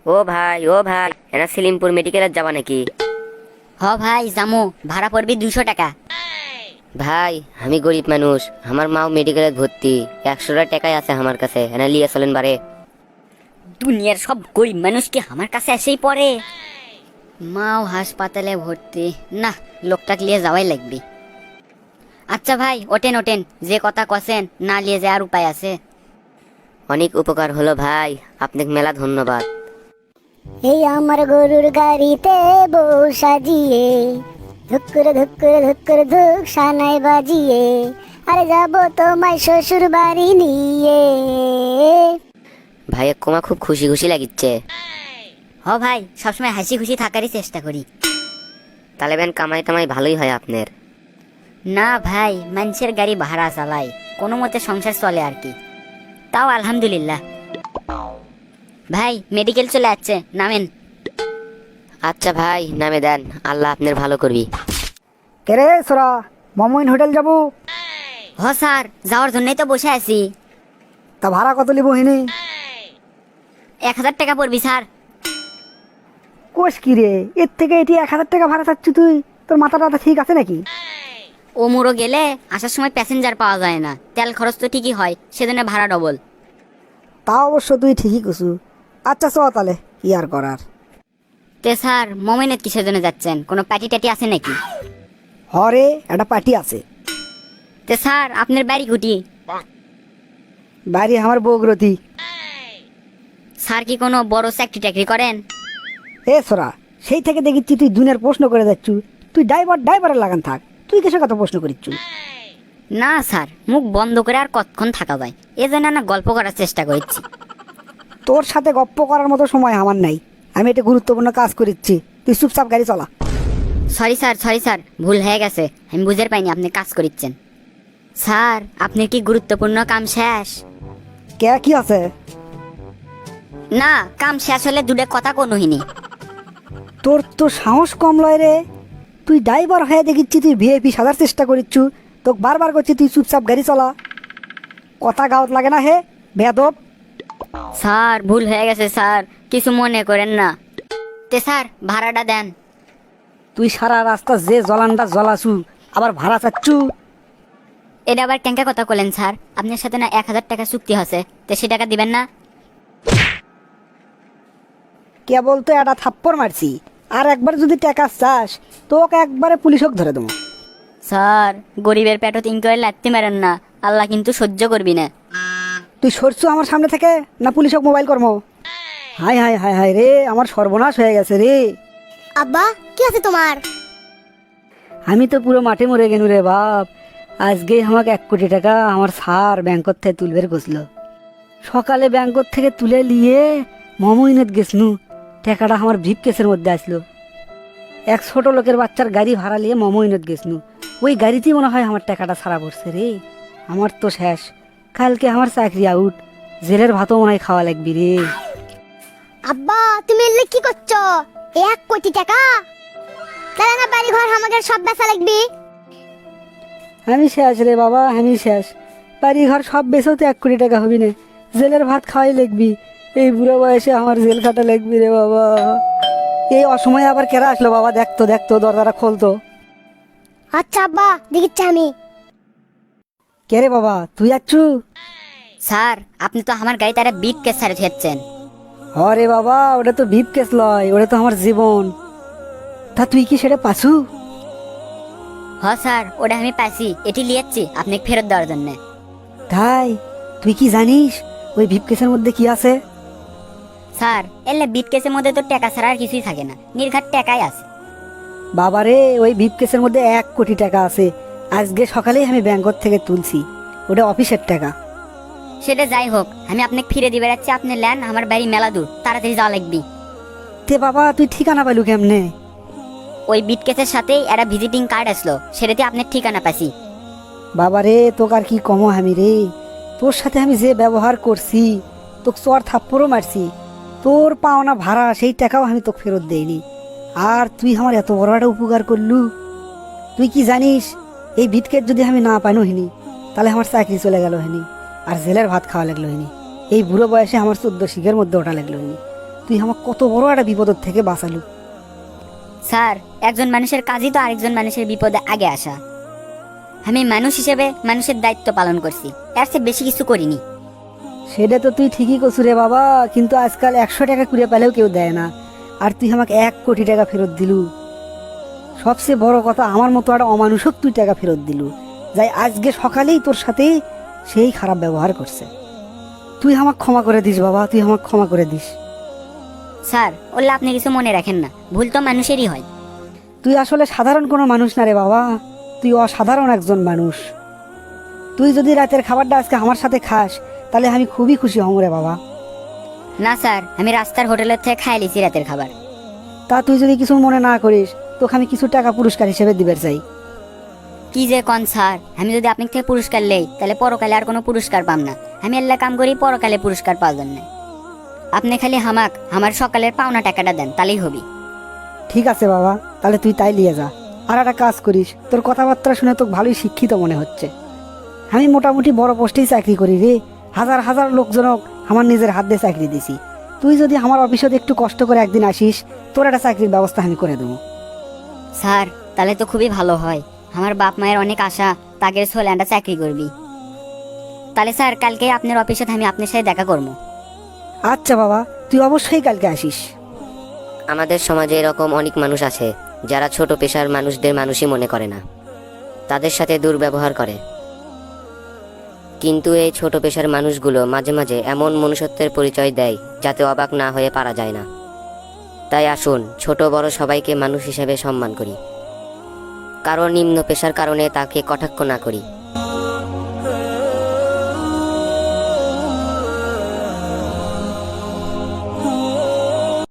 ও ভাই এরা সেলিমপুর মেডিকেলে যাবা নাকি? হ ভাই জামু, ভাড়া পড়বি 200 টাকা। ভাই আমি গরিব মানুষ, আমার মাও মেডিকেলে ভর্তি, 100 টাকাই আছে আমার কাছে, এনা লিয়ে চলেন বারে। দুনিয়ার সব গরিব মানুষ কি আমার কাছে এসেই পড়ে? মাও হাসপাতালে ভর্তি, না লোকটাকে নিয়ে যাওয়াই লাগবে। আচ্ছা ভাই ওঠেন ওঠেন, যে কথা কছেন না নিয়ে যাওয়ার উপায় আছে? অনেক উপকার হলো ভাই, আপনাকে মেলা ধন্যবাদ। এই আমার গরুর গাড়িতে বউ সাজিয়ে ধুক্কুর ধুক্কুর ধুক্কুর ধুক সানাই বাজিয়ে আরে যাবো তোমায় শ্বশুর বাড়ি নিয়ে। ভাইয়ের কোমা খুব খুশি খুশি লাগিচ্ছে। হ ভাই সবসময় হাসি খুশি থাকারই চেষ্টা করি। তাহলে বেন কামাই টামাই ভালোই হয় আপনার। না ভাই মানুষের গাড়ি ভাড়া চালাই, কোনো মতে সংসার চলে আর কি, তাও আলহামদুলিল্লাহ। ভাই মেডিকেল চলে যাচ্ছে, নামেন। আচ্ছা ভাই নামে দেন, আল্লাহ আপনার ভালো করবি। কেরে সোরা, মমইন হোটেল যাবো? হ স্যার যাওয়ার জন্যই তো বসে আছি। তা ভাড়া কত লিব হিনি? 1000 টাকা পড়বি স্যার। কোষ কি রে, এর থেকে এটি 1000 টাকা ভাড়া চাচ্ছি তুই? তোর মাথাটা ঠিক আছে নাকি? ও মুড়ো গেলে আসার সময় প্যাসেঞ্জার পাওয়া যায় না, তেল খরচ তো ঠিকই হয়, সেজন্য ভাড়া ডবল। তা অবশ্য তুই ঠিকই কছু। আচ্ছা চ তাহলে, কি আর করার। তে স্যার মমিনের কিসের জন্য যাচ্ছেন, কোনো প্যাটি ট্যাটি আছে নাকি? হরে একটা পার্টি আছে। তে স্যার আপনার বাড়ি কুটি? বাড়ি আমার বৌগ্রতি। স্যার কি কোনো বড় চাকরি টাকরি করেন? এ সোরা, সেই থেকে দেখিচ্ছি তুই দুনিয়ার প্রশ্ন করে যাচ্ছু। তুই ড্রাইভারের লাগান থাক, তুই কিসের কথা প্রশ্ন করিচ্ছু? না স্যার মুখ বন্ধ করে আর কতক্ষণ থাকা যায়, এ জন্য না গল্প করার চেষ্টা করছি। তোর সাথে গপ্প করার মতো সময় আমার নাই, আমি একটা গুরুত্বপূর্ণ কাজ করিচ্ছি। তুই চুপচাপ গাড়ি চলা। সরি স্যার ভুল হয়ে গেছে, আমি বুঝতে পাইনি আপনি কাজ করিচ্ছেন। স্যার আপনার কি গুরুত্বপূর্ণ কাম শেষ? কে কি আছে? না কাম শেষ হলে দুটো কথা কোনোহিনি। তোর তো সাহস কম লয় রে, তুই ড্রাইভার হয়ে দেখিচ্ছি তুই ভিআইপি সাজার চেষ্টা করিচ্ছু। তোকে বারবার করছি তুই চুপচাপ গাড়ি চলা। কথা গাওত লাগে না হে বেয়াদব। স্যার ভুল হয়ে গেছে স্যার, কিছু মনে করেন না। তে স্যার ভাড়াটা দেন। তুই সারা রাস্তা যে জলানটা জ্বলাছু, আবার ভাড়া চাচ্ছু? এটা আবার কেঙ্কা কথা বলেন স্যার, আপনার সাথে না 1000 টাকা চুক্তি আছে, তো সে টাকা দিবেন না? কেবল তো একটা থাপ্পড় মারছি, আর একবার যদি টাকা চাস তোকে একবারে পুলিশক ধরে দেবো। স্যার গরিবের পেটত ইনকোয়ারি লাগতে মারেন না, আল্লাহ কিন্তু সহ্য করবি না। তুই সরছু আমার সামনে থেকে, না পুলিশক মোবাইল কর্ম? হাই হাই হাই হাই রে, আমার সর্বনাশ হয়ে গেছে রে। আব্বা কি আছে তোমার? আমি তো পুরো মাঠে মরে গেলু রে বাপ। আজকে আমাকে 1 কোটি টাকা আমার স্যার ব্যাংকর থেকে তুলবের গেছিল। সকালে ব্যাংকর থেকে তুলে নিয়ে মমইনত গেছনু, টাকাটা আমার ভিপ কেসের মধ্যে আসলো। এক ছোট লোকের বাচ্চার গাড়ি ভাড়া নিয়ে মমইনত গেছনু, ওই গাড়িতেই মনে হয় আমার টাকাটা ছাড়া পড়ছে রে। আমার তো শেষ, কালকে আমার চাকরি আউট, জেলের ভাতও মনে হয় খাওয়া লাগবি রে। আব্বা তুমি এলে কি করছো? 1 কোটি টাকা? তাহলে না বাড়ি ঘর আমাদের সব বেচা লাগবে। আমি শেষ রে বাবা, আমি শেষ। বাড়ি ঘর সব বেচেও তো 1 কোটি টাকা হবি না, জেলের ভাত খাওয়াই লাগবি। এই বুড়ো বয়সে আমার জেল খাটা লাগবি রে বাবা। এই অসময়ে আবার কেরা আসলো বাবা? দেখতো দরজাটা খোলতো। আচ্ছা আব্বা দেখিচ্ছি আমি। কে রে বাবা, তুই আচ্ছু? স্যার আপনি তো আমার গাড়িতে একটা বিট কেস ছাড়ে ধরছেন। হরে বাবা, ওটা তো ভিপ কেস লয়, ওটা তো আমার জীবন। তা তুই কি সেটা পাছু? হ স্যার ওটা আমি পাইছি, এটি লিয়েছি আপনি ফেরত দেওয়ার জন্য। তাই তুই কি জানিস ওই ভিপ কেসের মধ্যে কি আছে? স্যার এলে বিট কেসের মধ্যে তো টাকা ছাড়া আর কিছুই থাকে না, নির্ঘাত টাকাই আছে। বাবারে, ওই ভিপ কেসের মধ্যে 1 কোটি টাকা আছে। আজকে সকালেই আমি ব্যাংকর থেকে তুলছি, ওটা অফিসের টাকা। সেটা যাই হোক, আমি আপনাকে ফিরে দিবে রাখছি, আপনি ল্যান, আমার বাড়ি মেলা দূর, তাড়াতাড়ি যাওয়া লাগবে। তে বাবা তুই ঠিকানা পাইলু কেমনে? ওই বিট কেসের সাথেই একটা ভিজিটিং কার্ড আসলো, সেটাতে আপনার ঠিকানা পাইছি। বাবারে তোকে আর কি কম আমি রে, তোর সাথে আমি যে ব্যবহার করছি, তোকে চর থাপ্পড়ও মারছি, তোর পাওনা ভাড়া সেই টাকাও আমি তোকে ফেরত দেইনি, আর তুই আমার এত বড় একটা উপকার করলু। তুই কি জানিস এই ভিটকেট যদি আমি না পাইনো হিনি, তাহলে আমার চাকরি চলে গেল হিনি, আর জেলের ভাত খাওয়া লাগলো হিনি। এই বুড়ো বয়সে আমার 14 শিখের মধ্যে ওঠা লাগলো হিনি। তুই আমার কত বড় একটা বিপদের থেকে বাঁচালু। স্যার, একজন মানুষের কাজই তো আরেকজন মানুষের বিপদে আগে আসা। আমি মানুষ হিসেবে মানুষের দায়িত্ব পালন করছি, এর চেয়ে বেশি কিছু করিনি। সেটা তো তুই ঠিকই কছু রে বাবা, কিন্তু আজকাল 100 টাকা কুড়ে পেলেও কেউ দেয় না, আর তুই আমাকে 1 কোটি টাকা ফেরত দিলু। সবচেয়ে বড় কথা, আমার মতো একটা অমানুষক তুই টাকা ফেরত দিলু, যাই আজকে সকালেই তোর সাথে সেই খারাপ ব্যবহার করছে। তুই আমাকে ক্ষমা করে দিস বাবা, তুই আমাকে ক্ষমা করে দিস। স্যার, ওল্লা আপনি কিছু মনে রাখেন না, ভুল তো মানুষেরই হয়। তুই আসলে সাধারণ কোনো মানুষ না রে বাবা, তুই অসাধারণ একজন মানুষ। তুই যদি রাতের খাবারটা আজকে আমার সাথে খাস তাহলে আমি খুবই খুশি হব রে বাবা। না স্যার, আমি রাস্তার হোটেলের থেকে খাই লিছি রাতের খাবার। তা তুই যদি কিছু মনে না করিস, তোকে আমি কিছু টাকা পুরস্কার হিসেবে দিবে চাই। কি যে কন স্যার, আমি যদি আপনার থেকে পুরস্কার লই তাহলে পরকালে আর কোনো পুরস্কার পাম না। আমি আল্লাহ কাম করি পরকালে পুরস্কার পাওয়ার জন্য। আপনি খালি আমার সকালের পাওনা টাকাটা দেন, তাহলেই হবি। ঠিক আছে বাবা, তাহলে তুই তাই নিয়ে যা। আর একটা কাজ করিস, তোর কথাবার্তা শুনে তোকে ভালোই শিক্ষিত মনে হচ্ছে। আমি মোটামুটি বড় পোস্টেই চাকরি করি রে, হাজার হাজার লোকজনক আমার নিজের হাত দিয়ে চাকরি দিছি। তুই যদি আমার অফিসে একটু কষ্ট করে একদিন আসিস, তোর একটা চাকরির ব্যবস্থা আমি করে দেবো। স্যার, তাহলে তো খুবই ভালো হয়। আমার বাপ মায়ের অনেক আশা, তাগের ছোলাটা চাকরি করবি। তাহলে স্যার, কালকে আপনার অফিসে আমি আপনার সাথে দেখা করবো। আচ্ছা বাবা, তুই অবশ্যই কালকে আসিস। আমাদের সমাজে এরকম অনেক মানুষ আছে যারা ছোট পেশার মানুষদের মানুষই মনে করে না, তাদের সাথে দুর্ব্যবহার করে। কিন্তু এই ছোট পেশার মানুষগুলো মাঝে মাঝে এমন মনুষ্যত্বের পরিচয় দেয় যাতে অবাক না হয়ে পারা যায় না। তাই আসুন ছোট বড় সবাইকে মানুষ হিসেবে সম্মান করি, কারো নিম্ন পেশার কারণে তাকে কটাক্ষ না করি।